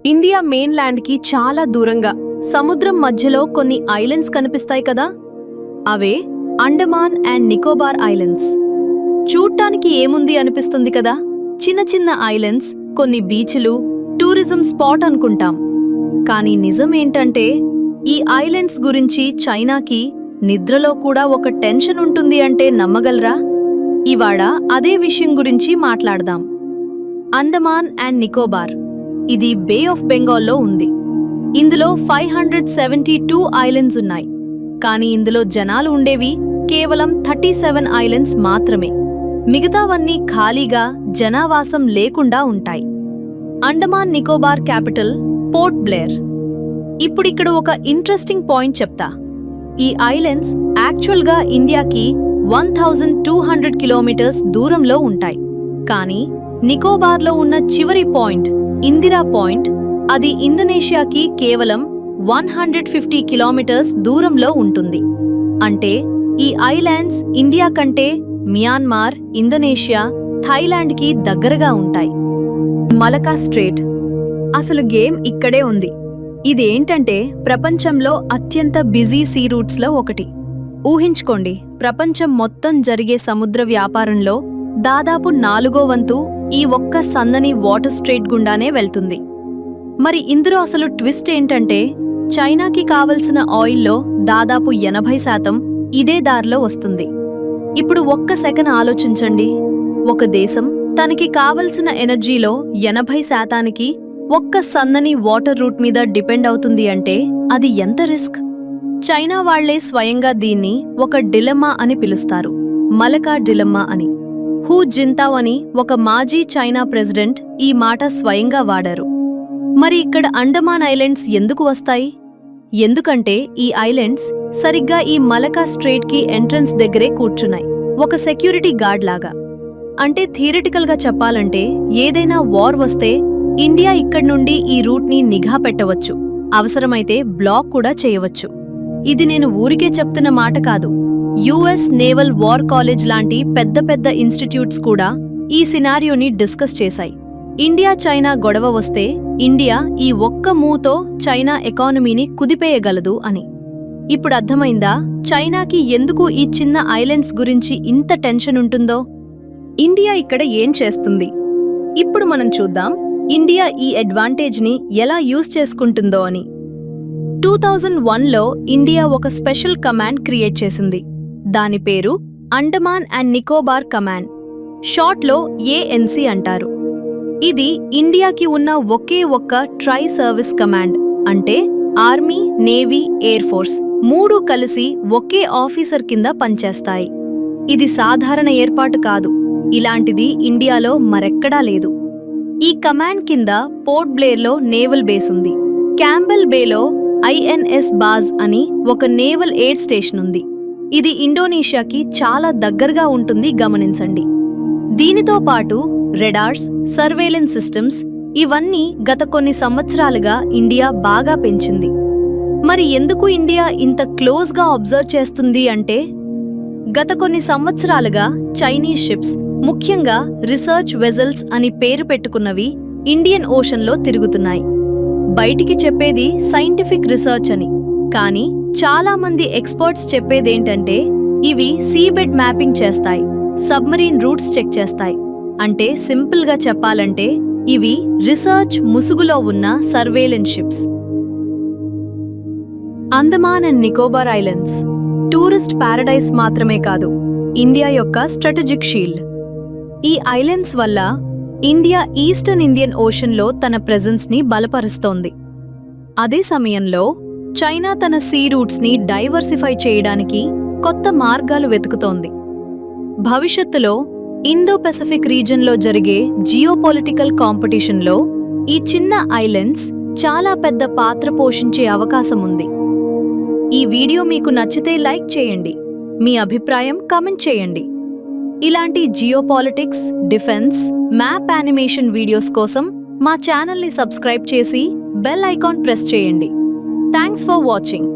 India main ల్యాండ్కి చాలా దూరంగా సముద్రం మధ్యలో కొన్ని ఐలాండ్స్ కనిపిస్తాయి కదా, అవే అండమాన్ అండ్ నికోబార్ ఐలాండ్స్. చూడ్డానికి ఏముంది అనిపిస్తుంది కదా, చిన్న చిన్న ఐలాండ్స్, కొన్ని బీచ్లు, టూరిజం స్పాట్ అనుకుంటాం. కానీ నిజం ఏంటంటే ఈ ఐలాండ్స్ గురించి చైనాకి నిద్రలో కూడా ఒక టెన్షన్ ఉంటుంది అంటే నమ్మగలరా? ఇవాళ అదే విషయం గురించి మాట్లాడదాం. అండమాన్ అండ్ నికోబార్, ఇది బే ఆఫ్ బెంగాల్లో ఉంది. ఇందులో 572 ఐలాండ్స్ ఉన్నాయి. కానీ ఇందులో జనాలు ఉండేవి కేవలం 37 ఐలాండ్స్ మాత్రమే. మిగతావన్నీ ఖాళీగా జనావాసం లేకుండా ఉంటాయి. అండమాన్ నికోబార్ క్యాపిటల్ పోర్ట్ బ్లేర్. ఇప్పుడిక్కడ ఒక ఇంట్రెస్టింగ్ పాయింట్ చెప్తా. ఈ ఐలాండ్స్ యాక్చువల్గా ఇండియాకి 1200 కిలోమీటర్స్ దూరంలో ఉంటాయి. కానీ నికోబార్లో ఉన్న చివరి పాయింట్, ఇందిరా పాయింట్, అది ఇండోనేషియాకి కేవలం 150 కిలోమీటర్స్ దూరంలో ఉంటుంది. అంటే ఈ ఐలాండ్స్ ఇండియా కంటే మియాన్మార్, ఇండోనేషియా, థాయిలాండ్కి దగ్గరగా ఉంటాయి. మలకా స్ట్రేట్, అసలు గేమ్ ఇక్కడే ఉంది. ఇదేంటంటే ప్రపంచంలో అత్యంత బిజీ సీ రూట్స్లో ఒకటి. ఊహించుకోండి, ప్రపంచం మొత్తం జరిగే సముద్ర వ్యాపారంలో దాదాపు 4వ వంతు ఈ ఒక్క సన్నని వాటర్ స్ట్రేట్ గుండానే వెళ్తుంది. మరి ఇందులో అసలు ట్విస్ట్ ఏంటంటే చైనాకి కావలసిన ఆయిల్లో దాదాపు 80% ఇదే దారిలో వస్తుంది. ఇప్పుడు ఒక్క సెకన్ ఆలోచించండి. ఒక దేశం తనకి కావలసిన ఎనర్జీలో 80% ఒక్క సన్నని వాటర్ రూట్ మీద డిపెండ్ అవుతుంది అంటే అది ఎంత రిస్క్? చైనా వాళ్లే స్వయంగా దీన్ని ఒక డిలెమ్మా అని పిలుస్తారు, మలకా డిలెమ్మా అని. హూ జింతావ్ అని ఒక మాజీ చైనా ప్రెసిడెంట్ ఈ మాట స్వయంగా వాడారు. మరి ఇక్కడ అండమాన్ ఐలాండ్స్ ఎందుకు వస్తాయి? ఎందుకంటే ఈ ఐలాండ్స్ సరిగ్గా ఈ మలకా స్ట్రేట్కి ఎంట్రన్స్ దగ్గరే కూర్చున్నాయి, ఒక సెక్యూరిటీ గార్డ్ లాగా. అంటే థియరిటికల్గా చెప్పాలంటే ఏదైనా వార్ వస్తే ఇండియా ఇక్కడి నుండి ఈ రూట్ని నిఘా పెట్టవచ్చు, అవసరమైతే బ్లాక్ కూడా చేయవచ్చు. ఇది నేను ఊరికే చెప్తున్న మాట కాదు. యుఎస్ నేవల్ వార్ కాలేజ్ లాంటి పెద్ద పెద్ద ఇన్స్టిట్యూట్స్ కూడా ఈ సినారియోని డిస్కస్ చేశాయి. ఇండియా చైనా గొడవ వస్తే ఇండియా ఈ ఒక్క మూవ్తో చైనా ఎకానమీని కుదిపేయగలదు అని. ఇప్పుడు అర్థమైందా చైనాకి ఎందుకు ఈ చిన్న ఐలాండ్స్ గురించి ఇంత టెన్షన్ ఉంటుందో? ఇండియా ఇక్కడ ఏం చేస్తుంది? ఇప్పుడు మనం చూద్దాం ఇండియా ఈ అడ్వాంటేజ్ని ఎలా యూజ్ చేసుకుంటుందో అని. 2001లో ఇండియా ఒక స్పెషల్ కమాండ్ క్రియేట్ చేసింది. దాని పేరు అండమాన్ అండ్ నికోబార్ కమాండ్, షార్ట్లో ANC అంటారు. ఇది ఇండియాకి ఉన్న ఒకే ఒక్క ట్రై సర్వీస్ కమాండ్. అంటే ఆర్మీ, నేవీ, ఎయిర్ ఫోర్స్ 3 కలిసి ఒకే ఆఫీసర్ కింద పనిచేస్తాయి. ఇది సాధారణ ఏర్పాటు కాదు, ఇలాంటిది ఇండియాలో మరెక్కడా లేదు. ఈ కమాండ్ కింద పోర్ట్ బ్లేర్లో నేవల్ బేస్ ఉంది. క్యాంబెల్ బేలో INS బాజ్ అని ఒక నేవల్ ఎయిర్ స్టేషన్ ఉంది. ఇది ఇండోనేషియాకి చాలా దగ్గరగా ఉంటుంది, గమనించండి. దీనితో పాటు రెడార్స్, సర్వేలెన్స్ సిస్టమ్స్, ఇవన్నీ గత కొన్ని సంవత్సరాలుగా ఇండియా బాగా పెంచింది. మరి ఎందుకు ఇండియా ఇంత క్లోజ్గా అబ్జర్వ్ చేస్తుంది అంటే గత కొన్ని సంవత్సరాలుగా చైనీస్ షిప్స్, ముఖ్యంగా రీసెర్చ్ వెజల్స్ అని పేరు పెట్టుకున్నవి ఇండియన్ ఓషన్లో తిరుగుతున్నాయి. బయటికి చెప్పేది సైంటిఫిక్ రీసెర్చ్ అని, కానీ చాలా మంది ఎక్స్పర్ట్స్ చెప్పేదేంటంటే ఇవి సీబెడ్ మ్యాపింగ్ చేస్తాయి, సబ్మరీన్ రూట్స్ చెక్ చేస్తాయి. అంటే సింపుల్గా చెప్పాలంటే ఇవి రీసెర్చ్ ముసుగులో ఉన్న surveillance ships. Andaman and Nicobar islands tourist Paradise మాత్రమే కాదు, ఇండియా యొక్క స్ట్రాటజిక్ షీల్డ్. ఈ ఐలాండ్స్ వల్ల ఇండియా ఈస్టర్న్ ఇండియన్ ఓషన్లో తన ప్రెజెన్స్ని బలపరుస్తోంది. అదే సమయంలో చైనా తన సీ రూట్స్ని డైవర్సిఫై చేయడానికి కొత్త మార్గాలు వెతుకుతోంది. భవిష్యత్తులో ఇండో పెసిఫిక్ రీజన్లో జరిగే జియోపొలిటికల్ కాంపిటీషన్లో ఈ చిన్న ఐలాండ్స్ చాలా పెద్ద పాత్ర పోషించే అవకాశం ఉంది. ఈ వీడియో మీకు నచ్చితే లైక్ చేయండి, మీ అభిప్రాయం కామెంట్ చేయండి. ఇలాంటి geopolitics, defence, map animation videos కోసం మా ఛానల్ని సబ్స్క్రైబ్ చేసి బెల్ ఐకాన్ ప్రెస్ చేయండి. Thanks for watching.